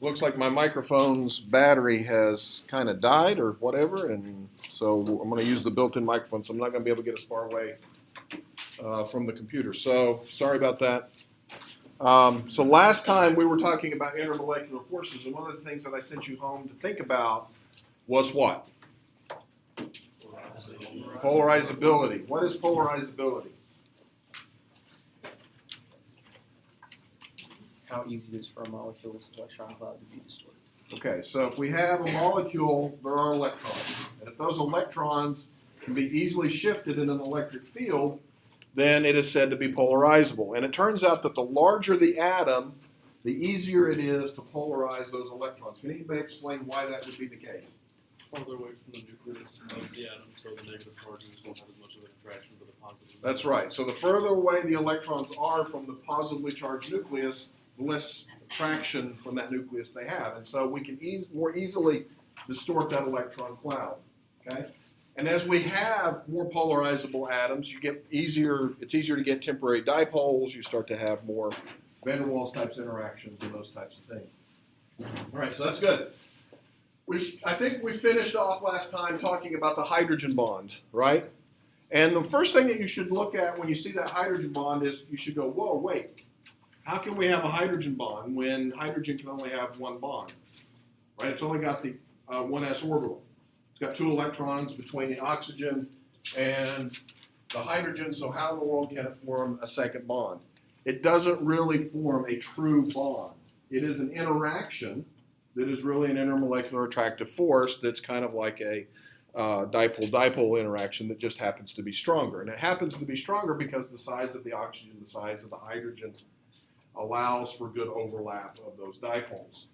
Looks like my microphone's battery has kind of died or whatever, and so I'm going to use the built-in microphone, so I'm not going to be able to get as far away from the computer. So sorry about that. So last time we were talking about intermolecular forces, and one of the things that I sent you home to think about was what? Polarizability. What is polarizability? How easy it is for a molecule's electron cloud to be distorted. Okay, so if we have a molecule, there are electrons. And if those electrons can be easily shifted in an electric field, then it is said to be polarizable. And it turns out that the larger the atom, the easier it is to polarize those electrons. Can anybody explain why that would be the case? Farther away from the nucleus of the atom, so the negative charges don't have as much of an attraction to the positive. That's right. So the further away the electrons are from the positively charged nucleus, the less attraction from that nucleus they have. And so we can more easily distort that electron cloud. Okay? And as we have more polarizable atoms, it's easier to get temporary dipoles. You start to have more van der Waals types interactions and those types of things. All right, so that's good. I think we finished off last time talking about the hydrogen bond, right? And the first thing that you should look at when you see that hydrogen bond is you should go, whoa, wait. How can we have a hydrogen bond when hydrogen can only have one bond? Right? It's only got the 1s orbital. It's got 2 electrons between the oxygen and the hydrogen, so how in the world can it form a second bond? It doesn't really form a true bond. It is an interaction that is really an intermolecular attractive force that's kind of like a dipole-dipole interaction that just happens to be stronger. And it happens to be stronger because the size of the oxygen, the size of the hydrogen allows for good overlap of those dipoles.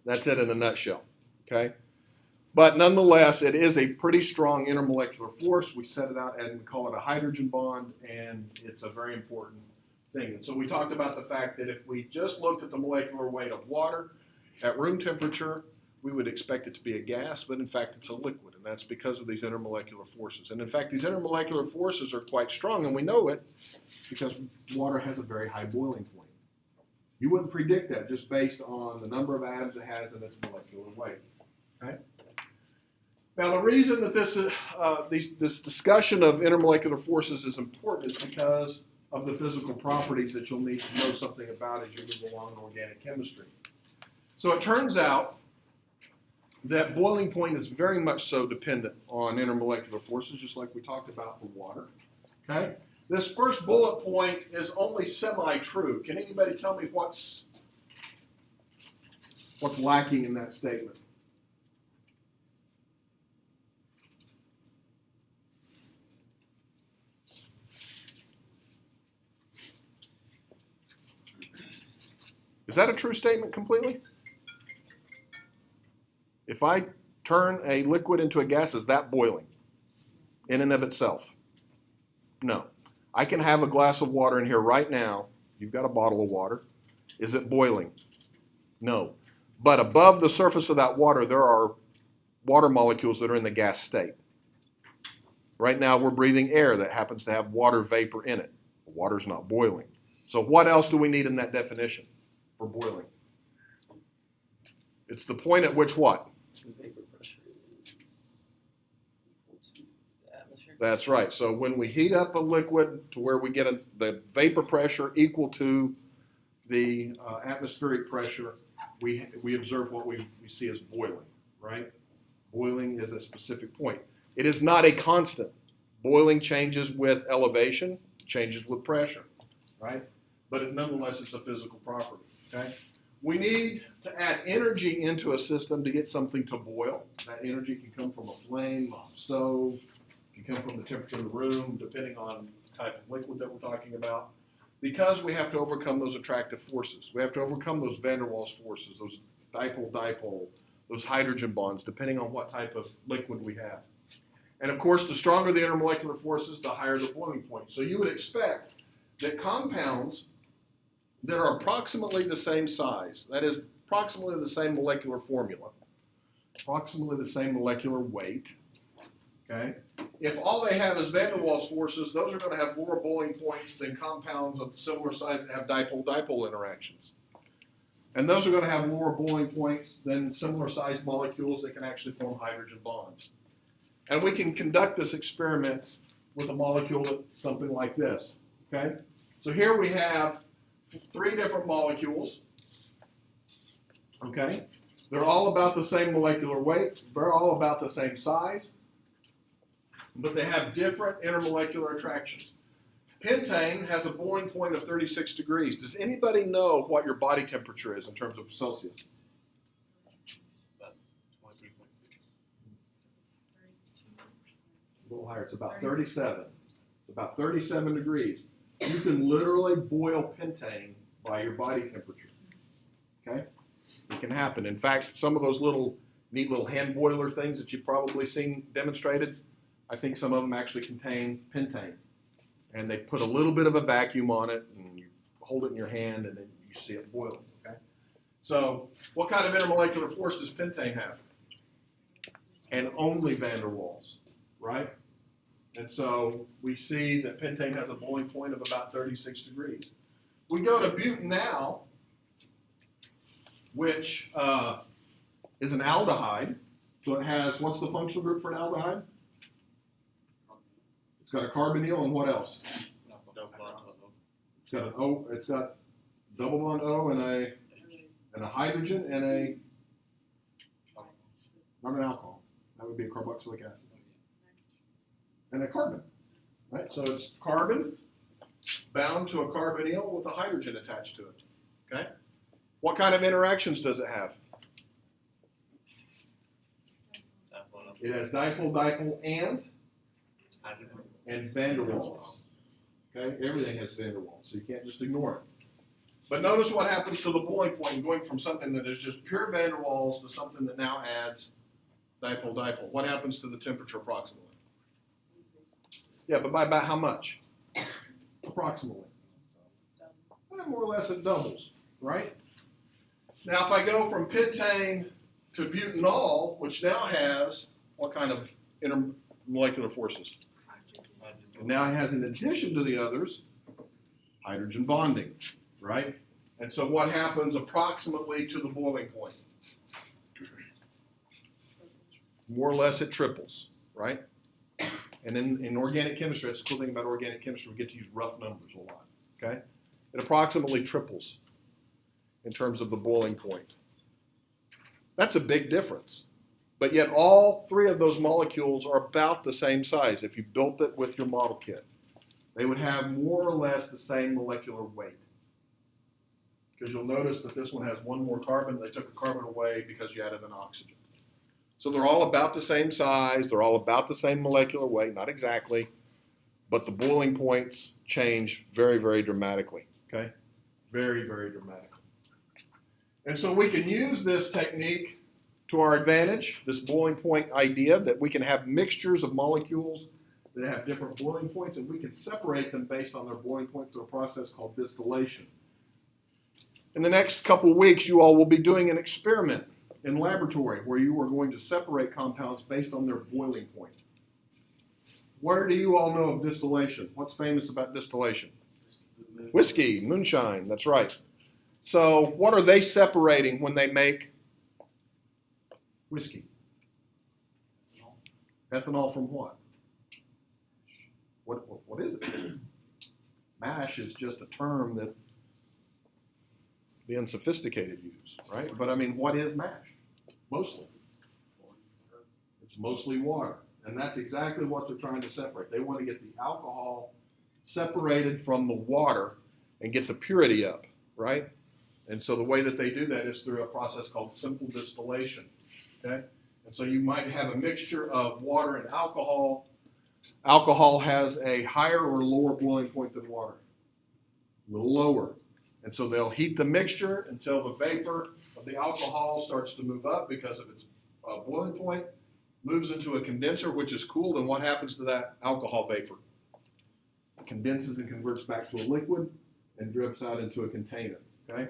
That's it in a nutshell, okay? But nonetheless, it is a pretty strong intermolecular force. We set it out and we call it a hydrogen bond, and it's a very important thing. And so we talked about the fact that if we just looked at the molecular weight of water at room temperature, we would expect it to be a gas, but in fact it's a liquid, and that's because of these intermolecular forces. And in fact, these intermolecular forces are quite strong, and we know it because water has a very high boiling point. You wouldn't predict that just based on the number of atoms it has and its molecular weight. Okay? Now, the reason that this discussion of intermolecular forces is important is because of the physical properties that you'll need to know something about as you move along in organic chemistry. So it turns out that boiling point is very much so dependent on intermolecular forces, just like we talked about for water. Okay? This first bullet point is only semi-true. Can anybody tell me what's lacking in that statement? Is that a true statement completely? If I turn a liquid into a gas, is that boiling in and of itself? No. I can have a glass of water in here right now. You've got a bottle of water. Is it boiling? No. But above the surface of that water, there are water molecules that are in the gas state. Right now, we're breathing air that happens to have water vapor in it. Water's not boiling. So what else do we need in that definition for boiling? It's the point at which what? Vapor pressure is equal to the atmosphere. That's right. So when we heat up a liquid to where we get the vapor pressure equal to the atmospheric pressure, we observe what we see as boiling, right? Boiling is a specific point. It is not a constant. Boiling changes with elevation, changes with pressure, right? But nonetheless, it's a physical property, okay? We need to add energy into a system to get something to boil. That energy can come from a flame, a stove, it can come from the temperature of the room, depending on the type of liquid that we're talking about, because we have to overcome those attractive forces. We have to overcome those van der Waals forces, those dipole-dipole, those hydrogen bonds, depending on what type of liquid we have. And of course, the stronger the intermolecular forces, the higher the boiling point. So you would expect that compounds that are approximately the same size, that is, approximately the same molecular formula, approximately the same molecular weight, okay? If all they have is van der Waals forces, those are going to have lower boiling points than compounds of similar size that have dipole-dipole interactions. And those are going to have lower boiling points than similar sized molecules that can actually form hydrogen bonds. And we can conduct this experiment with a molecule something like this, okay? So here we have 3 different molecules, okay? They're all about the same molecular weight. They're all about the same size, but they have different intermolecular attractions. Pentane has a boiling point of 36 degrees. Does anybody know what your body temperature is in terms of Celsius? About 23.6. A little higher. It's about 37. It's about 37 degrees. You can literally boil pentane by your body temperature. Okay? It can happen. In fact, some of those neat little hand boiler things that you've probably seen demonstrated, I think some of them actually contain pentane. And they put a little bit of a vacuum on it, and you hold it in your hand, and then you see it boil. Okay? So what kind of intermolecular force does pentane have? And only van der Waals, right? And so we see that pentane has a boiling point of about 36 degrees. We go to butanal, which is an aldehyde. So it has, what's the functional group for an aldehyde? It's got a carbonyl and what else? It's got an O. It's got double bond O and a hydrogen and a not an alcohol. That would be a carboxylic acid. And a carbon, right? So it's carbon bound to a carbonyl with a hydrogen attached to it. Okay. What kind of interactions does it have? It has dipole and van der Waals. Okay, everything has van der Waals, so you can't just ignore it. But notice what happens to the boiling point, going from something that is just pure van der Waals to something that now adds dipole. What happens to the temperature approximately? Yeah, but by about how much? Approximately. Well, more or less it doubles, right? Now if I go from pentane to butanal, which now has what kind of intermolecular forces? And now it has, in addition to the others, hydrogen bonding, right? And so what happens approximately to the boiling point? More or less it triples, right? And in organic chemistry, that's the cool thing about organic chemistry, we get to use rough numbers a lot, okay? It approximately triples in terms of the boiling point. That's a big difference. But yet all 3 of those molecules are about the same size. If you built it with your model kit, they would have more or less the same molecular weight. Because you'll notice that this one has 1 more carbon. They took a carbon away because you added an oxygen. So they're all about the same size. They're all about the same molecular weight, not exactly, but the boiling points change very, very dramatically, okay? Very, very dramatically. And so we can use this technique to our advantage, this boiling point idea that we can have mixtures of molecules that have different boiling points, and we can separate them based on their boiling point through a process called distillation. In the next couple of weeks, you all will be doing an experiment in laboratory where you are going to separate compounds based on their boiling point. Where do you all know of distillation? What's famous about distillation? Whiskey, moonshine, that's right. So what are they separating when they make whiskey? Ethanol from what? What is it? Mash is just a term that the unsophisticated use, right? But I mean, what is mash? Mostly. It's mostly water. And that's exactly what they're trying to separate. They want to get the alcohol separated from the water and get the purity up, right? And so the way that they do that is through a process called simple distillation, okay? And so you might have a mixture of water and alcohol. Alcohol has a higher or lower boiling point than water? A little lower. And so they'll heat the mixture until the vapor of the alcohol starts to move up because of its boiling point, moves into a condenser, which is cooled, and what happens to that alcohol vapor? It condenses and converts back to a liquid and drips out into a container, okay?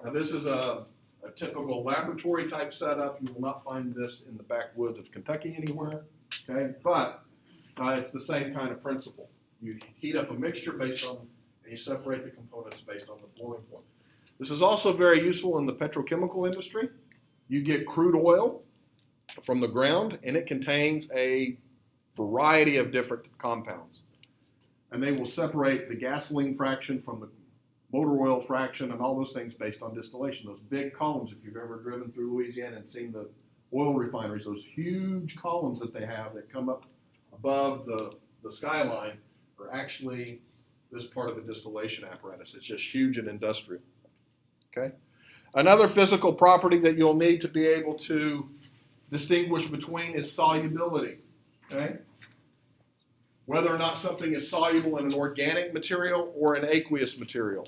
Now this is a typical laboratory type setup. You will not find this in the backwoods of Kentucky anywhere, okay? But it's the same kind of principle. You heat up a mixture based on, and you separate the components based on the boiling point. This is also very useful in the petrochemical industry. You get crude oil from the ground, and it contains a variety of different compounds. And they will separate the gasoline fraction from the motor oil fraction and all those things based on distillation. Those big columns, if you've ever driven through Louisiana and seen the oil refineries, those huge columns that they have that come up above the skyline are actually this part of the distillation apparatus. It's just huge and industrial. Okay? Another physical property that you'll need to be able to distinguish between is solubility. Okay? Whether or not something is soluble in an organic material or an aqueous material.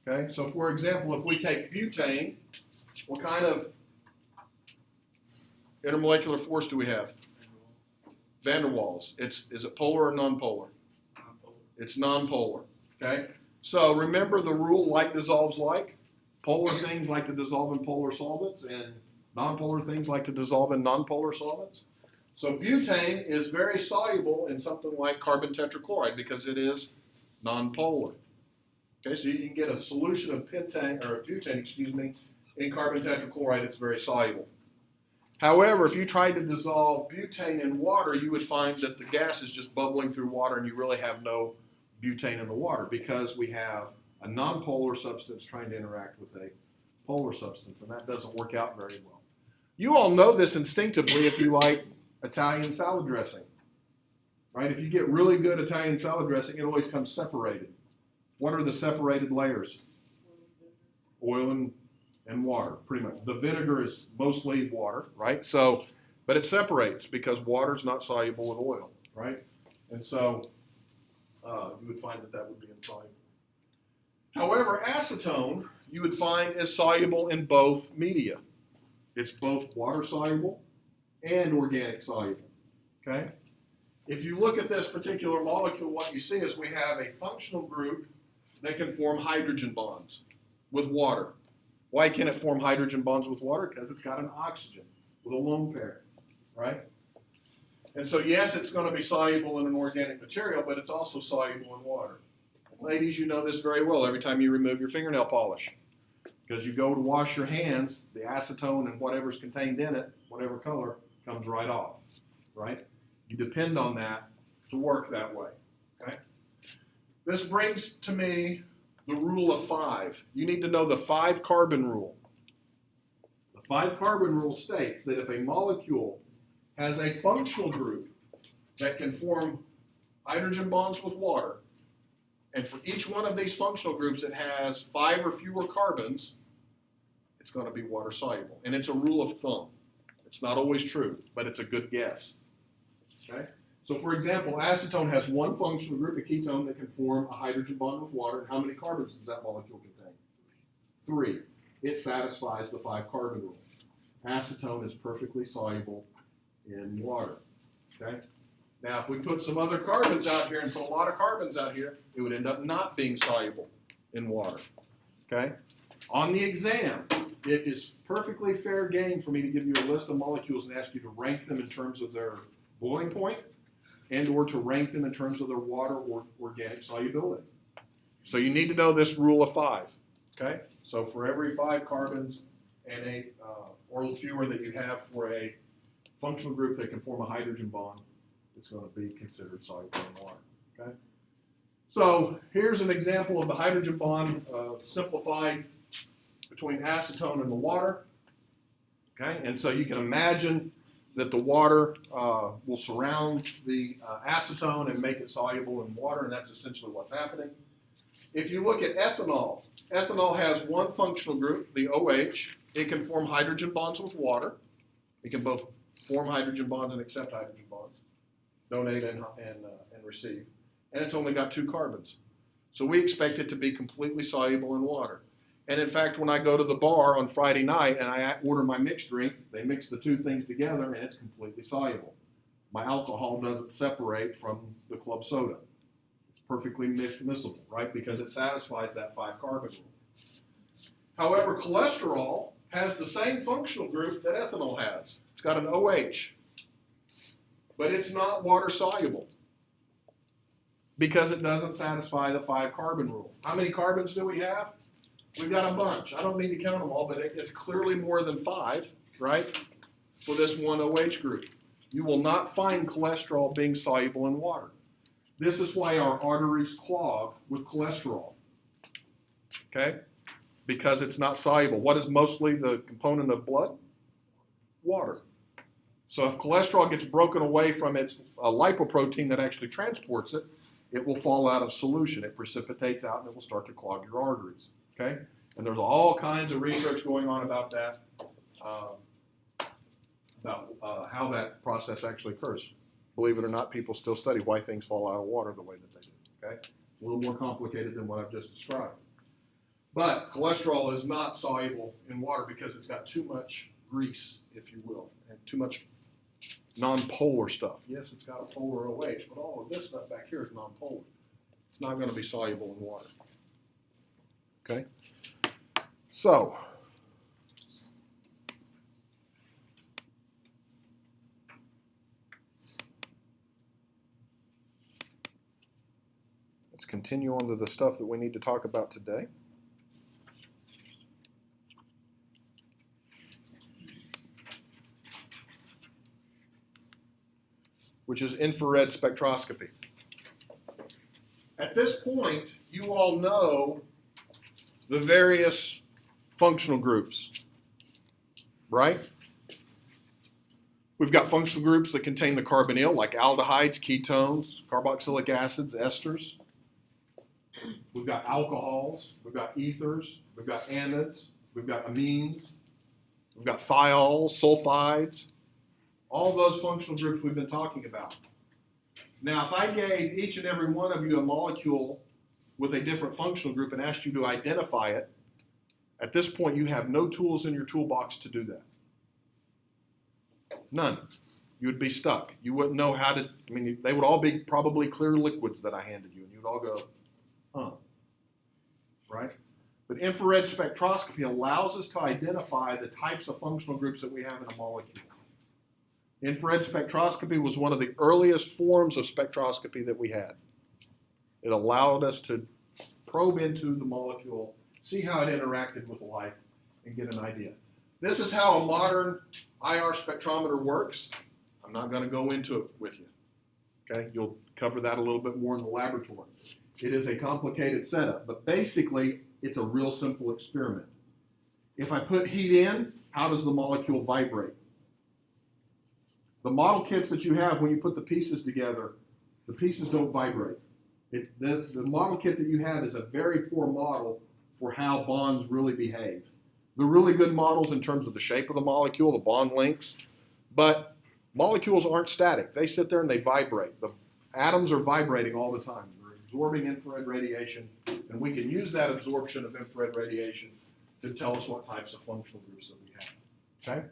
Okay? So for example, if we take butane, what kind of intermolecular force do we have? Van der Waals. Is it polar or nonpolar? It's nonpolar. Okay? So remember the rule, like dissolves like. Polar things like to dissolve in polar solvents, and nonpolar things like to dissolve in nonpolar solvents. So butane is very soluble in something like carbon tetrachloride because it is nonpolar. Okay, so you can get a solution of pentane or butane, in carbon tetrachloride. It's very soluble. However, if you tried to dissolve butane in water, you would find that the gas is just bubbling through water, and you really have no butane in the water because we have a nonpolar substance trying to interact with a polar substance, and that doesn't work out very well. You all know this instinctively if you like Italian salad dressing, right? If you get really good Italian salad dressing, it always comes separated. What are the separated layers? Oil and water, pretty much. The vinegar is mostly water, right? So, but it separates because water is not soluble with oil, right? And so you would find that would be insoluble. However, acetone, you would find, is soluble in both media. It's both water soluble and organic soluble, okay? If you look at this particular molecule, what you see is we have a functional group that can form hydrogen bonds with water. Why can it form hydrogen bonds with water? Because it's got an oxygen with a lone pair, right? And so yes, it's going to be soluble in an organic material, but it's also soluble in water. Ladies, you know this very well every time you remove your fingernail polish. Because you go to wash your hands, the acetone and whatever's contained in it, whatever color, comes right off, right? You depend on that to work that way, okay? This brings to me the rule of 5. You need to know the 5-carbon rule. The 5-carbon rule states that if a molecule has a functional group that can form hydrogen bonds with water, and for each one of these functional groups it has 5 or fewer carbons, it's going to be water soluble. And it's a rule of thumb. It's not always true, but it's a good guess. Okay? So for example, acetone has one functional group, a ketone, that can form a hydrogen bond with water. And how many carbons does that molecule contain? 3. It satisfies the 5-carbon rule. Acetone is perfectly soluble in water. Okay? Now, if we put some other carbons out here and put a lot of carbons out here, it would end up not being soluble in water. Okay? On the exam, it is perfectly fair game for me to give you a list of molecules and ask you to rank them in terms of their boiling point and or to rank them in terms of their water or organic solubility. So you need to know this rule of 5. Okay? So for every 5 carbons and or fewer that you have for a functional group that can form a hydrogen bond, it's going to be considered soluble in water. Okay? So here's an example of the hydrogen bond simplified between acetone and the water. Okay? And so you can imagine that the water will surround the acetone and make it soluble in water, and that's essentially what's happening. If you look at ethanol, ethanol has one functional group, the OH. It can form hydrogen bonds with water. It can both form hydrogen bonds and accept hydrogen bonds, donate and receive. And it's only got 2 carbons. So we expect it to be completely soluble in water. And in fact, when I go to the bar on Friday night and I order my mixed drink, they mix the 2 things together and it's completely soluble. My alcohol doesn't separate from the club soda. It's perfectly miscible, right? Because it satisfies that 5-carbon rule. However, cholesterol has the same functional group that ethanol has. It's got an OH, but it's not water soluble because it doesn't satisfy the 5-carbon rule. How many carbons do we have? We've got a bunch. I don't need to count them all, but it's clearly more than 5, right, for this one OH group. You will not find cholesterol being soluble in water. This is why our arteries clog with cholesterol, okay, because it's not soluble. What is mostly the component of blood? Water. So if cholesterol gets broken away from its lipoprotein that actually transports it, it will fall out of solution. It precipitates out and it will start to clog your arteries. Okay? And there's all kinds of research going on about that, how that process actually occurs. Believe it or not, people still study why things fall out of water the way that they do. Okay? A little more complicated than what I've just described. But cholesterol is not soluble in water because it's got too much grease, if you will, and too much non-polar stuff. Yes, it's got a polar OH, but all of this stuff back here is non-polar. It's not going to be soluble in water. Okay? So, let's continue on to the stuff that we need to talk about today. Which is infrared spectroscopy. At this point, you all know the various functional groups, right? We've got functional groups that contain the carbonyl, like aldehydes, ketones, carboxylic acids, esters. We've got alcohols, we've got ethers, we've got amides, we've got amines, we've got thiols, sulfides. All those functional groups we've been talking about. Now, if I gave each and every one of you a molecule with a different functional group and asked you to identify it, at this point you have no tools in your toolbox to do that. None. You would be stuck. You wouldn't know how to, they would all be probably clear liquids that I handed you, and you'd all go, huh, right? But infrared spectroscopy allows us to identify the types of functional groups that we have in a molecule. Infrared spectroscopy was one of the earliest forms of spectroscopy that we had. It allowed us to probe into the molecule, see how it interacted with light, and get an idea. This is how a modern IR spectrometer works. I'm not going to go into it with you. Okay, you'll cover that a little bit more in the laboratory. It is a complicated setup, but basically it's a real simple experiment. If I put heat in, how does the molecule vibrate? The model kits that you have when you put the pieces together, the pieces don't vibrate. The model kit that you have is a very poor model for how bonds really behave. They're really good models in terms of the shape of the molecule, the bond lengths, but molecules aren't static. They sit there and they vibrate. The atoms are vibrating all the time. They're absorbing infrared radiation, and we can use that absorption of infrared radiation to tell us what types of functional groups that we have. Okay?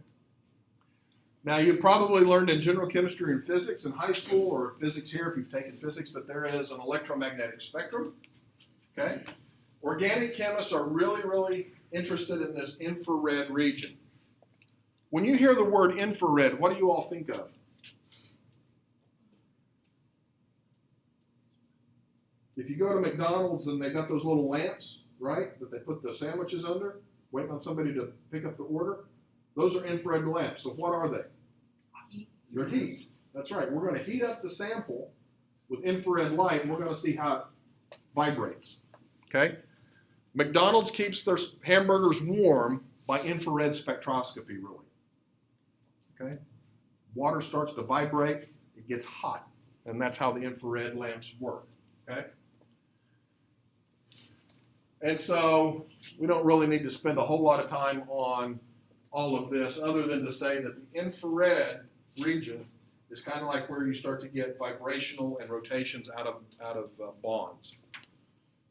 Now, you probably learned in general chemistry and physics in high school, or physics here if you've taken physics, that there is an electromagnetic spectrum. Okay? Organic chemists are really, really interested in this infrared region. When you hear the word infrared, what do you all think of? If you go to McDonald's and they got those little lamps, right, that they put the sandwiches under, waiting on somebody to pick up the order, those are infrared lamps. So what are they? Heat. They're heat. That's right. We're going to heat up the sample with infrared light, and we're going to see how it vibrates. Okay? McDonald's keeps their hamburgers warm by infrared spectroscopy, really. Okay? Water starts to vibrate, it gets hot, and that's how the infrared lamps work. Okay? And so we don't really need to spend a whole lot of time on all of this other than to say that the infrared region is kind of like where you start to get vibrational and rotations out of bonds.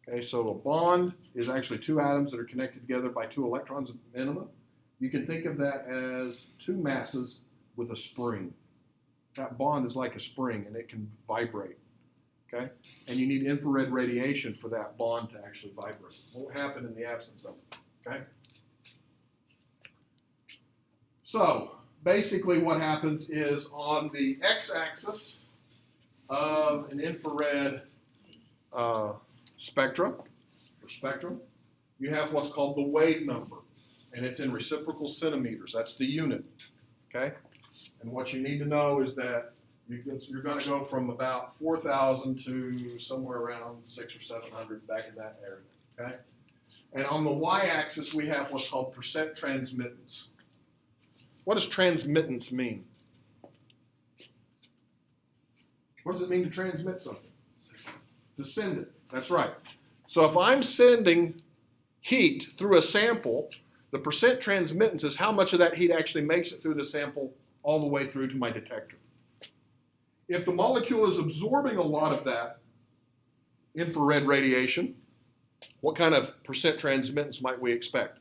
Okay, so a bond is actually two atoms that are connected together by two electrons at minimum. You can think of that as two masses with a spring. That bond is like a spring, and it can vibrate. Okay, and you need infrared radiation for that bond to actually vibrate. It won't happen in the absence of it. Okay. So basically what happens is on the x-axis of an infrared spectrum, you have what's called the wave number, and it's in reciprocal centimeters. That's the unit, okay? And what you need to know is that you're going to go from about 4,000 to somewhere around 600 or 700 back in that area, okay? And on the y-axis, we have what's called percent transmittance. What does transmittance mean? What does it mean to transmit something? To send it. That's right. So if I'm sending heat through a sample, the percent transmittance is how much of that heat actually makes it through the sample all the way through to my detector. If the molecule is absorbing a lot of that infrared radiation, what kind of percent transmittance might we expect?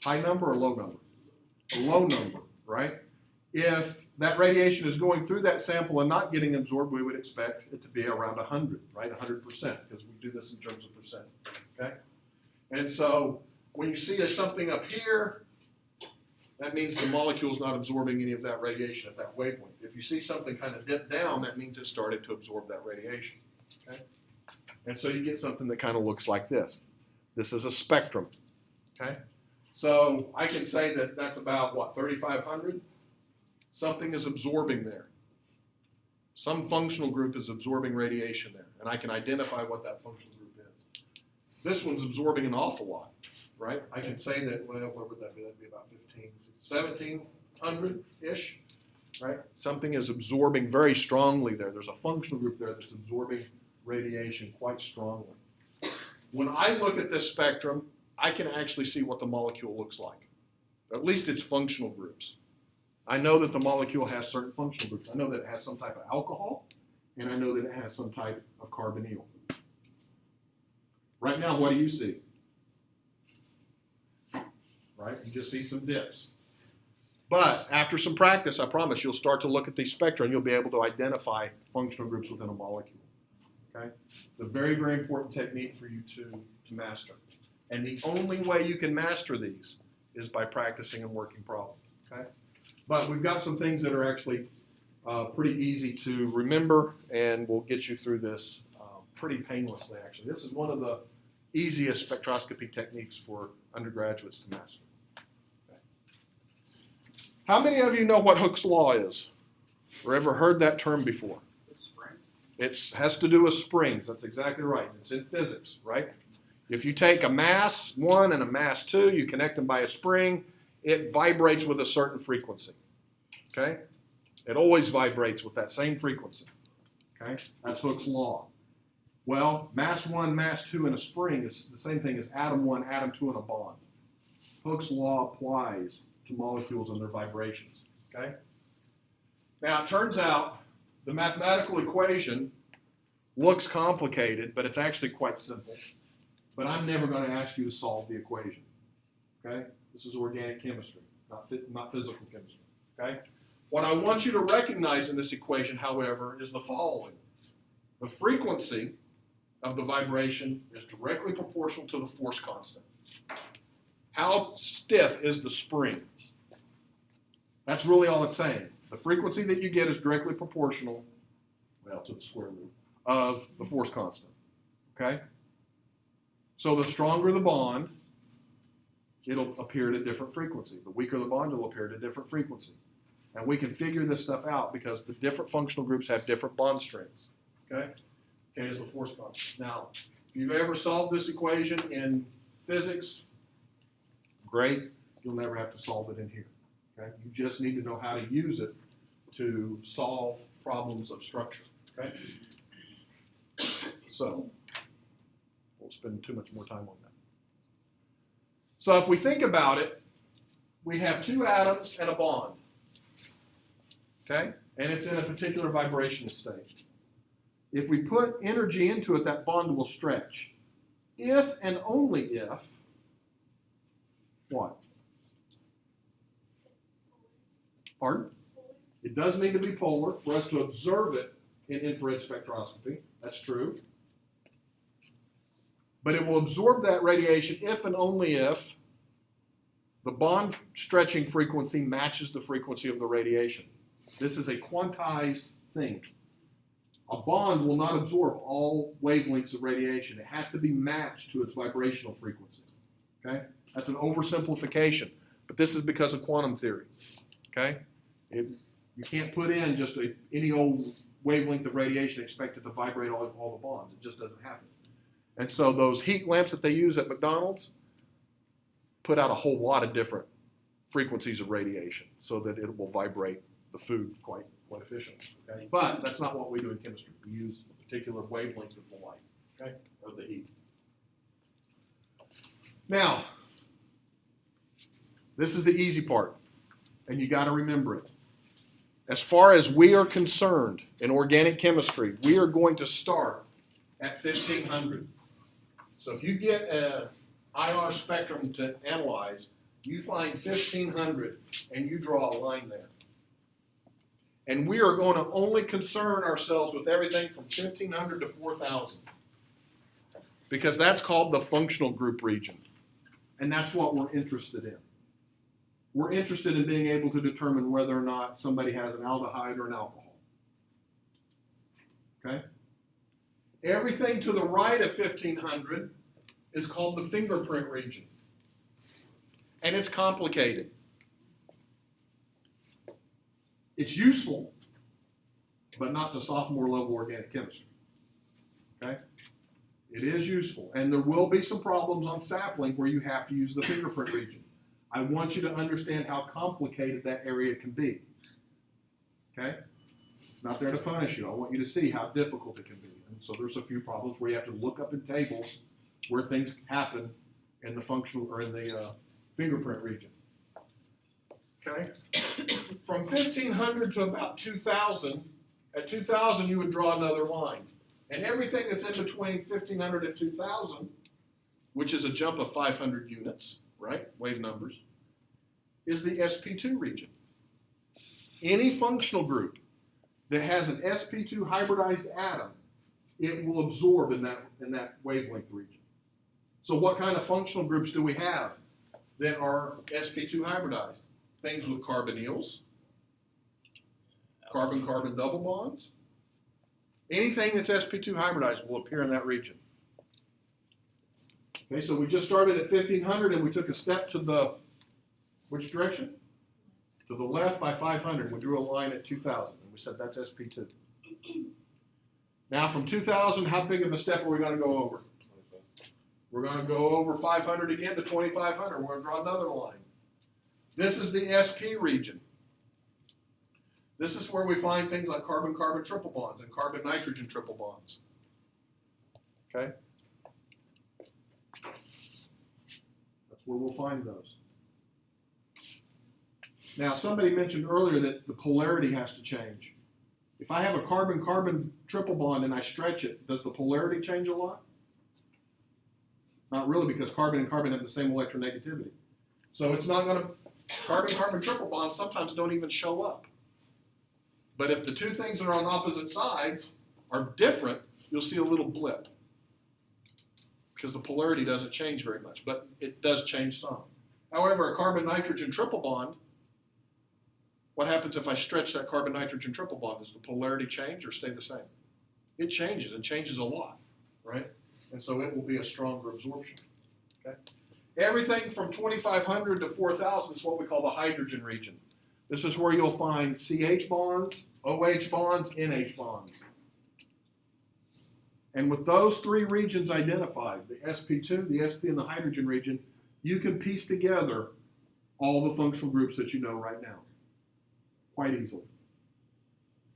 High number or low number? A low number, right? If that radiation is going through that sample and not getting absorbed, we would expect it to be around 100, right? 100%, because we do this in terms of percent, okay? And so when you see something up here, that means the molecule is not absorbing any of that radiation at that wavelength. If you see something kind of dip down, that means it started to absorb that radiation, okay? And so you get something that kind of looks like this. This is a spectrum, okay? So I can say that that's about, what, 3,500? Something is absorbing there. Some functional group is absorbing radiation there, and I can identify what that functional group is. This one's absorbing an awful lot, right? I can say that, well, what would that be? That'd be about 1,700-ish, right? Something is absorbing very strongly there. There's a functional group there that's absorbing radiation quite strongly. When I look at this spectrum, I can actually see what the molecule looks like, at least its functional groups. I know that the molecule has certain functional groups. I know that it has some type of alcohol, and I know that it has some type of carbonyl. Right now, what do you see? Right? You just see some dips. But after some practice, I promise you'll start to look at these spectra and you'll be able to identify functional groups within a molecule. Okay? It's a very, very important technique for you to master. And the only way you can master these is by practicing and working problems. Okay? But we've got some things that are actually pretty easy to remember, and we'll get you through this pretty painlessly, actually. This is one of the easiest spectroscopy techniques for undergraduates to master. Okay. How many of you know what Hooke's law is? Or ever heard that term before? It has to do with springs. That's exactly right. It's in physics, right? If you take a mass 1 and a mass 2, you connect them by a spring, it vibrates with a certain frequency, okay? It always vibrates with that same frequency, okay? That's Hooke's law. Well, mass 1, mass 2 in a spring is the same thing as atom 1, atom 2 in a bond. Hooke's law applies to molecules and their vibrations, okay? Now, it turns out the mathematical equation looks complicated, but it's actually quite simple. But I'm never going to ask you to solve the equation, okay? This is organic chemistry, not physical chemistry, okay? What I want you to recognize in this equation, however, is the following. The frequency of the vibration is directly proportional to the force constant. How stiff is the spring? That's really all it's saying. The frequency that you get is directly proportional, well, to the square root of the force constant, okay? So the stronger the bond, it'll appear at a different frequency. The weaker the bond, it'll appear at a different frequency. And we can figure this stuff out because the different functional groups have different bond strengths, okay? K is the force constant. Now, if you've ever solved this equation in physics, great. You'll never have to solve it in here. Okay? You just need to know how to use it to solve problems of structure. Okay? So, we'll spend too much more time on that. So if we think about it, we have two atoms and a bond. Okay? And it's in a particular vibrational state. If we put energy into it, that bond will stretch. If and only if, what? Pardon? It does need to be polar for us to observe it in infrared spectroscopy. That's true. But it will absorb that radiation if and only if the bond stretching frequency matches the frequency of the radiation. This is a quantized thing. A bond will not absorb all wavelengths of radiation. It has to be matched to its vibrational frequency. Okay? That's an oversimplification, but this is because of quantum theory. Okay? You can't put in just any old wavelength of radiation and expect it to vibrate all the bonds. It just doesn't happen. And so those heat lamps that they use at McDonald's put out a whole lot of different frequencies of radiation so that it will vibrate the food quite efficiently. Okay? But that's not what we do in chemistry. We use a particular wavelength of the light, okay, or the heat. Now, this is the easy part, and you got to remember it. As far as we are concerned in organic chemistry, we are going to start at 1500. So if you get an IR spectrum to analyze, you find 1500 and you draw a line there. And we are going to only concern ourselves with everything from 1500 to 4000 because that's called the functional group region. And that's what we're interested in. We're interested in being able to determine whether or not somebody has an aldehyde or an alcohol. Okay? Everything to the right of 1500 is called the fingerprint region. And it's complicated. It's useful, but not to sophomore level organic chemistry. Okay? It is useful. And there will be some problems on sapling where you have to use the fingerprint region. I want you to understand how complicated that area can be. Okay? It's not there to punish you. I want you to see how difficult it can be. And so there's a few problems where you have to look up in tables where things happen in the functional or in the fingerprint region. Okay? From 1500 to about 2000, at 2000 you would draw another line. And everything that's in between 1500 and 2000, which is a jump of 500 units, right, wave numbers, is the sp2 region. Any functional group that has an sp2 hybridized atom, it will absorb in that wavelength region. So what kind of functional groups do we have that are sp2 hybridized? Things with carbonyls, carbon-carbon double bonds. Anything that's sp2 hybridized will appear in that region. Okay, so we just started at 1500 and we took a step to the, which direction? To the left by 500. We drew a line at 2000 and we said that's sp2. Now from 2000, how big of a step are we going to go over? We're going to go over 500 again to 2500. We're going to draw another line. This is the sp region. This is where we find things like carbon-carbon triple bonds and carbon-nitrogen triple bonds. Okay? That's where we'll find those. Now, somebody mentioned earlier that the polarity has to change. If I have a carbon-carbon triple bond and I stretch it, does the polarity change a lot? Not really, because carbon and carbon have the same electronegativity. So it's not going to, carbon-carbon triple bonds sometimes don't even show up. But if the two things that are on opposite sides are different, you'll see a little blip because the polarity doesn't change very much, but it does change some. However, a carbon-nitrogen triple bond, what happens if I stretch that carbon-nitrogen triple bond? Does the polarity change or stay the same? It changes, and changes a lot, right? And so it will be a stronger absorption. Okay? Everything from 2500 to 4000 is what we call the hydrogen region. This is where you'll find CH bonds, OH bonds, NH bonds. And with those three regions identified, the sp2, the sp, and the hydrogen region, you can piece together all the functional groups that you know right now quite easily.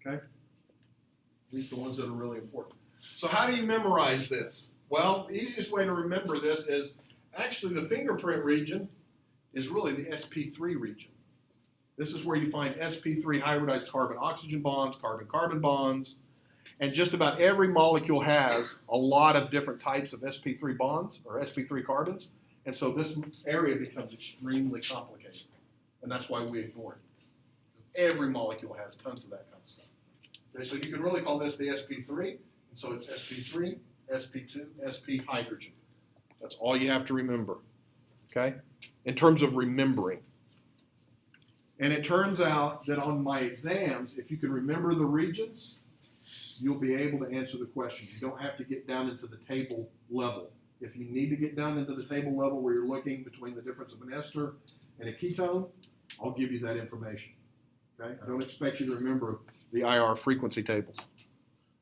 Okay? At least the ones that are really important. So how do you memorize this? Well, the easiest way to remember this is actually the fingerprint region is really the sp3 region. This is where you find sp3 hybridized carbon-oxygen bonds, carbon-carbon bonds, and just about every molecule has a lot of different types of sp3 bonds or sp3 carbons, and so this area becomes extremely complicated, and that's why we ignore it. Every molecule has tons of that kind of stuff. Okay, so you can really call this the sp3, and so it's sp3, sp2, sp hydrogen. That's all you have to remember, okay, in terms of remembering. And it turns out that on my exams, if you can remember the regions, you'll be able to answer the question. You don't have to get down into the table level. If you need to get down into the table level where you're looking between the difference of an ester and a ketone, I'll give you that information. Okay? I don't expect you to remember the IR frequency tables.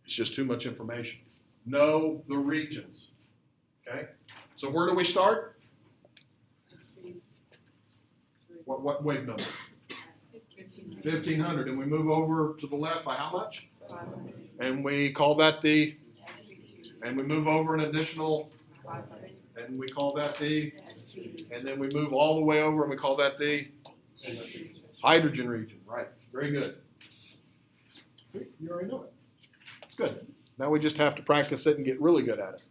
It's just too much information. Know the regions. Okay? So where do we start? What wave number? 1500. And we move over to the left by how much? 500. And we call that the, and we move over an additional, 500. and we call that the, and then we move all the way over and we call that the hydrogen region. Right. Very good. See, you already know it. It's good. Now we just have to practice it and get really good at it.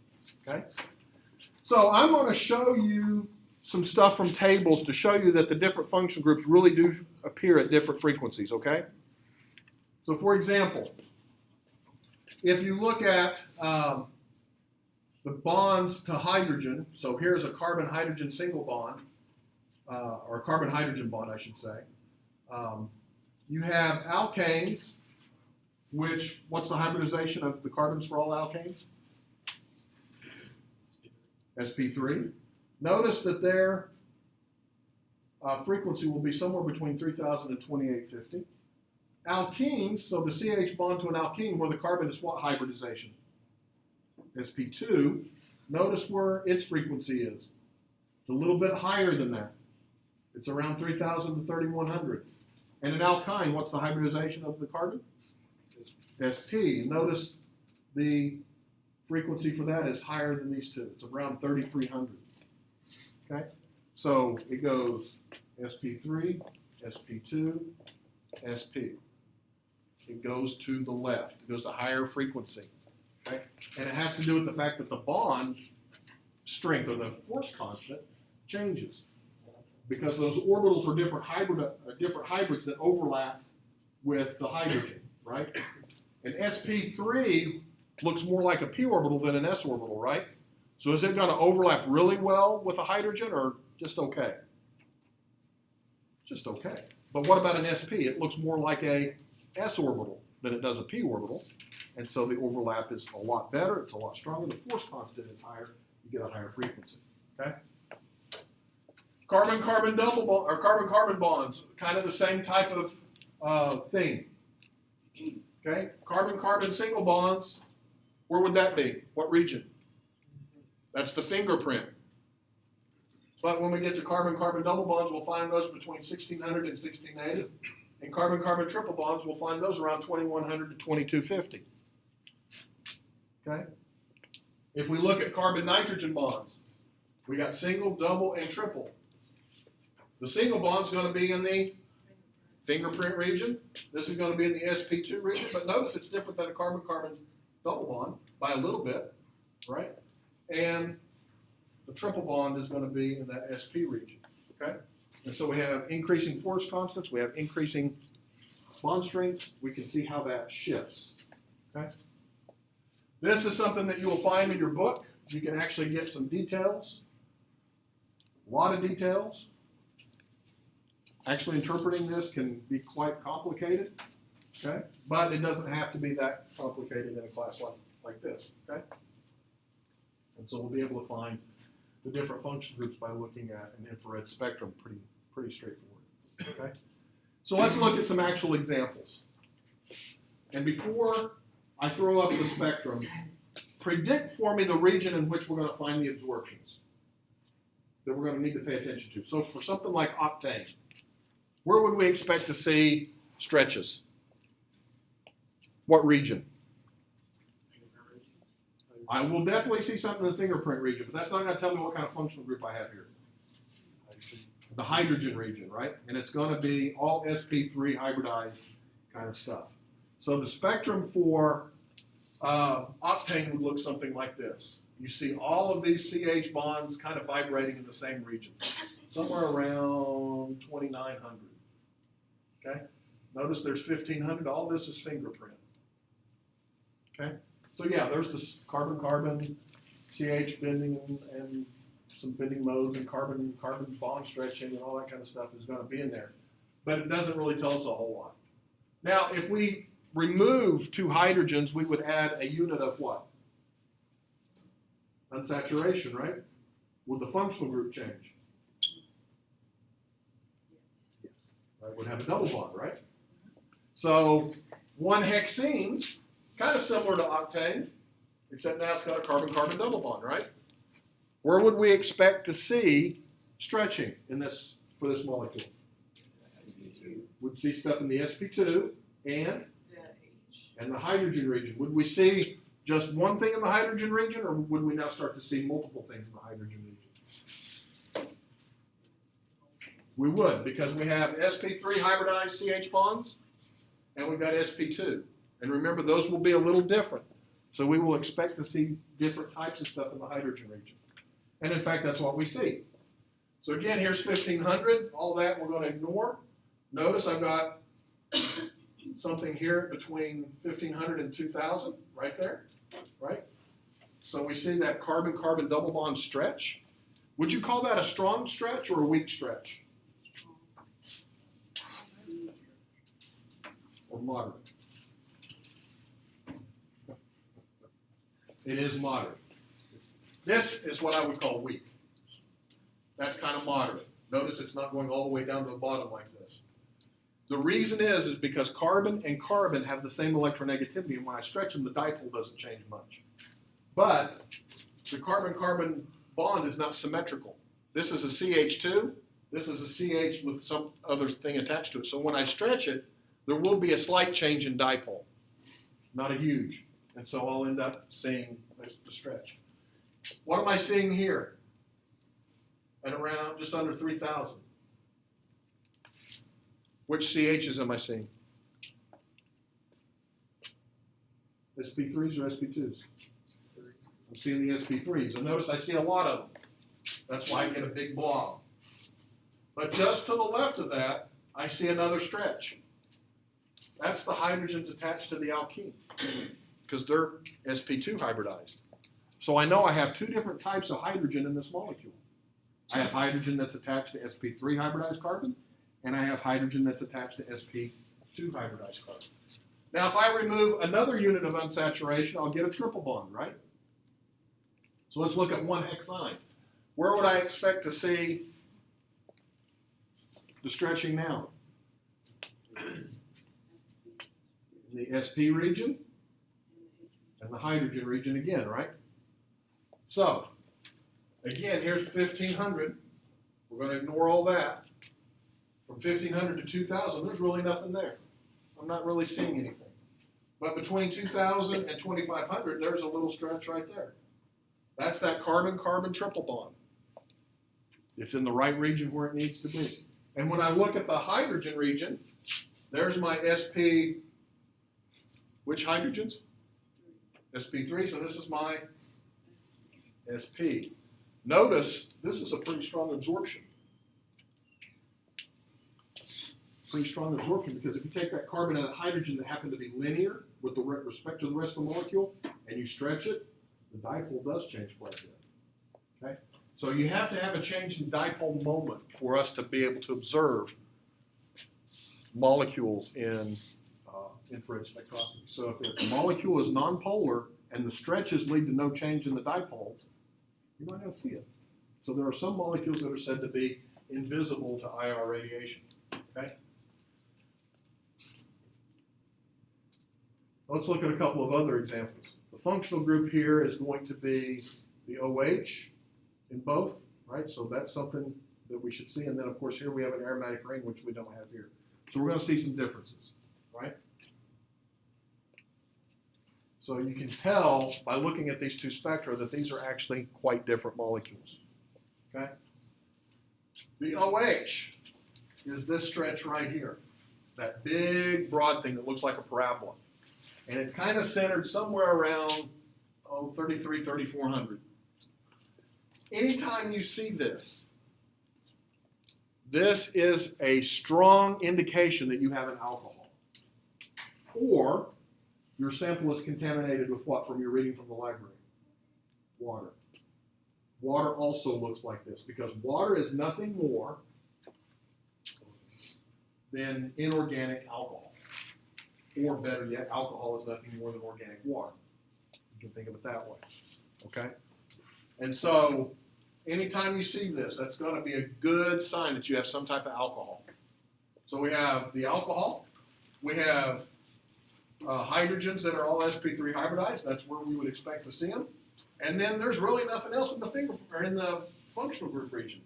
Okay? So I'm going to show you some stuff from tables to show you that the different function groups really do appear at different frequencies, okay? So for example, if you look at the bonds to hydrogen, so here's a carbon-hydrogen single bond, or a carbon-hydrogen bond, I should say. You have alkanes, which, what's the hybridization of the carbons for all alkanes? sp3. Notice that their frequency will be somewhere between 3000 and 2850. Alkenes, so the CH bond to an alkene where the carbon is what hybridization? sp2. Notice where its frequency is. It's a little bit higher than that. It's around 3000 to 3100. And an alkyne, what's the hybridization of the carbon? sp. Notice the frequency for that is higher than these two. It's around 3300. Okay? So it goes sp3, sp2, sp. It goes to the left. It goes to higher frequency. Okay? And it has to do with the fact that the bond strength, or the force constant, changes. Because those orbitals are different hybrids that overlap with the hydrogen, right? And sp3 looks more like a p orbital than an s orbital, right? So is it going to overlap really well with a hydrogen, or just okay? Just okay. But what about an sp? It looks more like a s orbital than it does a p orbital, and so the overlap is a lot better. It's a lot stronger. The force constant is higher. You get a higher frequency. Okay. Carbon-carbon double bond, or carbon-carbon bonds, kind of the same type of thing. Okay. Carbon-carbon single bonds. Where would that be? What region? That's the fingerprint. But when we get to carbon-carbon double bonds, we'll find those between 1600 and 1680. And carbon-carbon triple bonds, we'll find those around 2100 to 2250. Okay? If we look at carbon-nitrogen bonds, we got single, double, and triple. The single bond's going to be in the fingerprint region. This is going to be in the sp2 region. But notice it's different than a carbon-carbon double bond by a little bit, right? And the triple bond is going to be in that sp region, okay? And so we have increasing force constants, we have increasing bond strengths. We can see how that shifts, okay? This is something that you will find in your book. You can actually get some details, a lot of details. Actually interpreting this can be quite complicated, okay? But it doesn't have to be that complicated in a class like this, okay? And so we'll be able to find the different function groups by looking at an infrared spectrum pretty straightforward, okay? So let's look at some actual examples. And before I throw up the spectrum, predict for me the region in which we're going to find the absorptions that we're going to need to pay attention to. So for something like octane, where would we expect to see stretches? What region? I will definitely see something in the fingerprint region, but that's not going to tell me what kind of functional group I have here. The hydrogen region, right? And it's going to be all sp3 hybridized kind of stuff. So the spectrum for octane would look something like this. You see all of these CH bonds kind of vibrating in the same region, somewhere around 2900. Okay? Notice there's 1500. All this is fingerprint. Okay? So yeah, there's this carbon-carbon CH bending and some bending modes and carbon-carbon bond stretching and all that kind of stuff is going to be in there. But it doesn't really tell us a whole lot. Now, if we remove 2 hydrogens, we would add a unit of what? Unsaturation, right? Would the functional group change? Yes. Right, would have a double bond, right? So 1 hexene's kind of similar to octane, except now it's got a carbon-carbon double bond, right? Where would we expect to see stretching in this for this molecule? We'd see stuff in the sp2 and the hydrogen region. Would we see just one thing in the hydrogen region, or would we now start to see multiple things in the hydrogen region? We would, because we have sp3 hybridized CH bonds, and we've got sp2. And remember, those will be a little different. So we will expect to see different types of stuff in the hydrogen region. And in fact, that's what we see. So again, here's 1500. All that we're going to ignore. Notice I've got something here between 1500 and 2000, right there, right? So we see that carbon-carbon double bond stretch. Would you call that a strong stretch or a weak stretch? Or moderate? It is moderate. This is what I would call weak. That's kind of moderate. Notice it's not going all the way down to the bottom like this. The reason is because carbon and carbon have the same electronegativity, and when I stretch them, the dipole doesn't change much. But the carbon-carbon bond is not symmetrical. This is a CH2. This is a CH with some other thing attached to it. So when I stretch it, there will be a slight change in dipole, not a huge. And so I'll end up seeing the stretch. What am I seeing here? At around just under 3,000. Which CHs am I seeing? sp3s or sp2s? I'm seeing the sp3s. And notice I see a lot of them. That's why I get a big blob. But just to the left of that, I see another stretch. That's the hydrogens attached to the alkene, because they're sp2 hybridized. So I know I have 2 different types of hydrogen in this molecule. I have hydrogen that's attached to sp3 hybridized carbon, and I have hydrogen that's attached to sp2 hybridized carbon. Now, if I remove another unit of unsaturation, I'll get a triple bond, right? So let's look at 1 hexyne. Where would I expect to see the stretching now? In the sp region and the hydrogen region again, right? So, again, here's 1500. We're going to ignore all that. From 1500 to 2000, there's really nothing there. I'm not really seeing anything. But between 2000 and 2500, there's a little stretch right there. That's that carbon-carbon triple bond. It's in the right region where it needs to be. And when I look at the hydrogen region, there's my sp, which hydrogens? sp3, so this is my sp. Notice this is a pretty strong absorption. Pretty strong absorption, because if you take that carbon and that hydrogen that happen to be linear with the respect to the rest of the molecule, and you stretch it, the dipole does change quite a bit. Okay? So you have to have a change in dipole moment for us to be able to observe molecules in infrared spectroscopy. So if the molecule is nonpolar and the stretches lead to no change in the dipoles, you might not see it. So there are some molecules that are said to be invisible to IR radiation. Okay? Let's look at a couple of other examples. The functional group here is going to be the OH in both, right? So that's something that we should see. And then, of course, here we have an aromatic ring, which we don't have here. So we're going to see some differences, right? So you can tell by looking at these 2 spectra that these are actually quite different molecules, okay? The OH is this stretch right here, that big broad thing that looks like a parabola. And it's kind of centered somewhere around, 33, 3400. Anytime you see this, this is a strong indication that you have an alcohol. Or your sample is contaminated with what from your reading from the library? Water. Water also looks like this, because water is nothing more than inorganic alcohol. or better yet, alcohol is nothing more than organic water. You can think of it that way, okay? And so, anytime you see this, that's going to be a good sign that you have some type of alcohol. So we have the alcohol, we have hydrogens that are all sp3 hybridized. That's where we would expect to see them. And then there's really nothing else in the functional group region.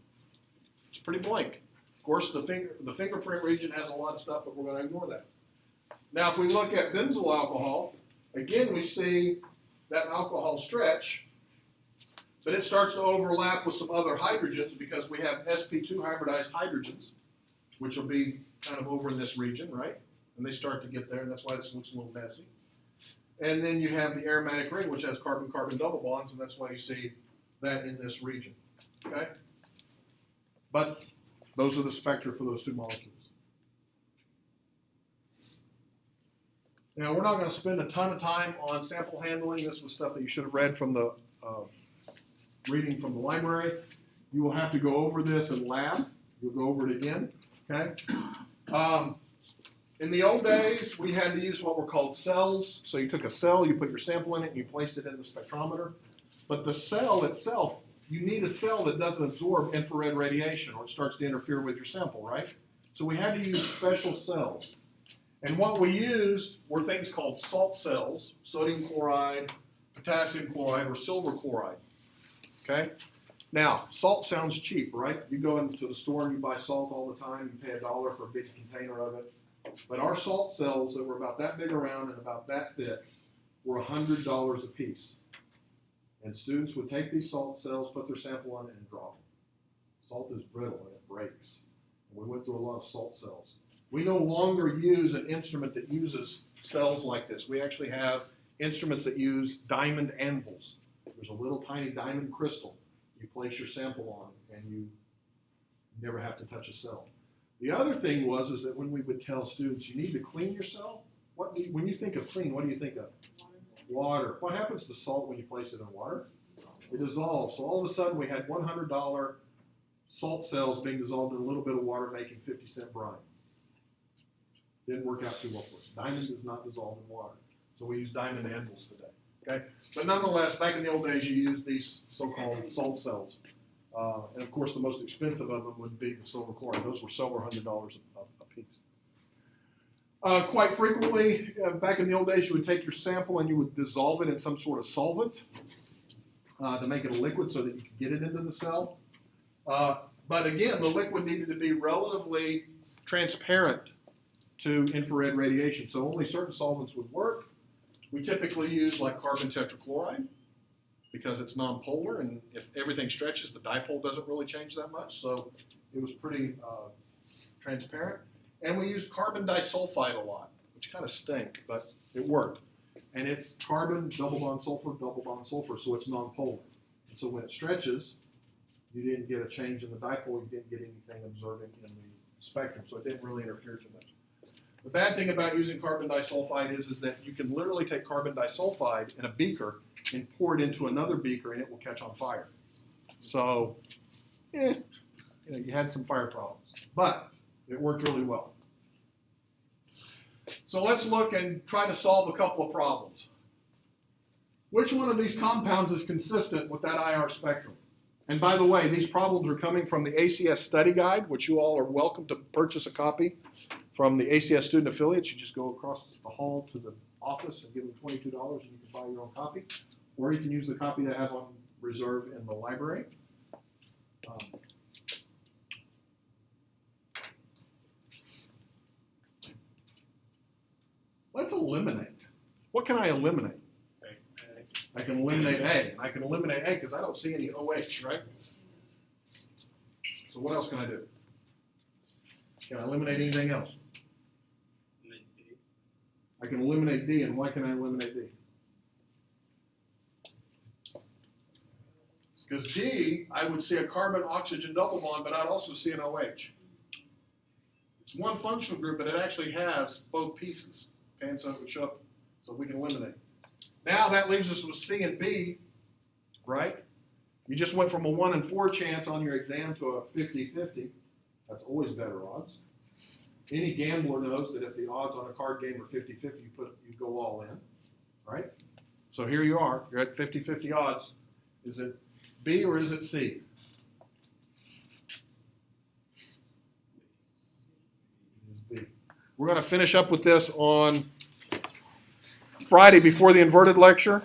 It's pretty blank. Of course, the fingerprint region has a lot of stuff, but we're going to ignore that. Now, if we look at benzyl alcohol, again, we see that alcohol stretch, but it starts to overlap with some other hydrogens because we have sp2 hybridized hydrogens, which will be kind of over in this region, right? And they start to get there, and that's why this looks a little messy. And then you have the aromatic ring, which has carbon-carbon double bonds, and that's why you see that in this region, okay? But those are the spectra for those two molecules. Now, we're not going to spend a ton of time on sample handling. This was stuff that you should have read from the reading from the library. You will have to go over this in lab. You'll go over it again, okay? In the old days, we had to use what were called cells. So you took a cell, you put your sample in it, and you placed it in the spectrometer. But the cell itself, you need a cell that doesn't absorb infrared radiation or it starts to interfere with your sample, right? So we had to use special cells. And what we used were things called salt cells, sodium chloride, potassium chloride, or silver chloride, okay? Now, salt sounds cheap, right? You go into the store and you buy salt all the time. You pay $1 for a big container of it. But our salt cells that were about that big around and about that thick were $100 a piece. And students would take these salt cells, put their sample on it, and drop them. Salt is brittle and it breaks. And we went through a lot of salt cells. We no longer use an instrument that uses cells like this. We actually have instruments that use diamond anvils. There's a little tiny diamond crystal. You place your sample on and you never have to touch a cell. The other thing is that when we would tell students, you need to clean your cell, when you think of clean, what do you think of? Water. What happens to salt when you place it in water? It dissolves. So all of a sudden we had $100 salt cells being dissolved in a little bit of water making 50-cent brine. Didn't work out too well for us. Diamond does not dissolve in water. So we use diamond anvils today. Okay? But nonetheless, back in the old days, you used these so-called salt cells. And of course, the most expensive of them would be the silver chloride. Those were several $100s a piece. Quite frequently, back in the old days, you would take your sample and you would dissolve it in some sort of solvent to make it a liquid so that you could get it into the cell. But again, the liquid needed to be relatively transparent to infrared radiation. So only certain solvents would work. We typically use like carbon tetrachloride because it's nonpolar, and if everything stretches, the dipole doesn't really change that much. So it was pretty transparent. And we used carbon disulfide a lot, which kind of stink, but it worked. And it's carbon, double bond sulfur, so it's nonpolar. And so when it stretches, you didn't get a change in the dipole, you didn't get anything observing in the spectrum, so it didn't really interfere too much. The bad thing about using carbon disulfide is that you can literally take carbon disulfide in a beaker and pour it into another beaker and it will catch on fire. So, you had some fire problems, but it worked really well. So let's look and try to solve a couple of problems. Which one of these compounds is consistent with that IR spectrum? And by the way, these problems are coming from the ACS study guide, which you all are welcome to purchase a copy from the ACS student affiliates. You just go across the hall to the office and give them $22 and you can buy your own copy. Or you can use the copy that I have on reserve in the library. Let's eliminate. What can I eliminate? I can eliminate A. I can eliminate A because I don't see any OH, right? So what else can I do? Can I eliminate anything else? I can eliminate D, and why can I eliminate D? Because D, I would see a carbon-oxygen double bond, but I'd also see an OH. It's one functional group, but it actually has both pieces. Okay, and so it would show up, so we can eliminate. Now that leaves us with C and B, right? You just went from a 1 in 4 chance on your exam to a 50-50. That's always better odds. Any gambler knows that if the odds on a card game are 50-50, you go all in, right? So here you are, you're at 50-50 odds. Is it B or is it C? It is B. We're going to finish up with this on Friday before the inverted lecture.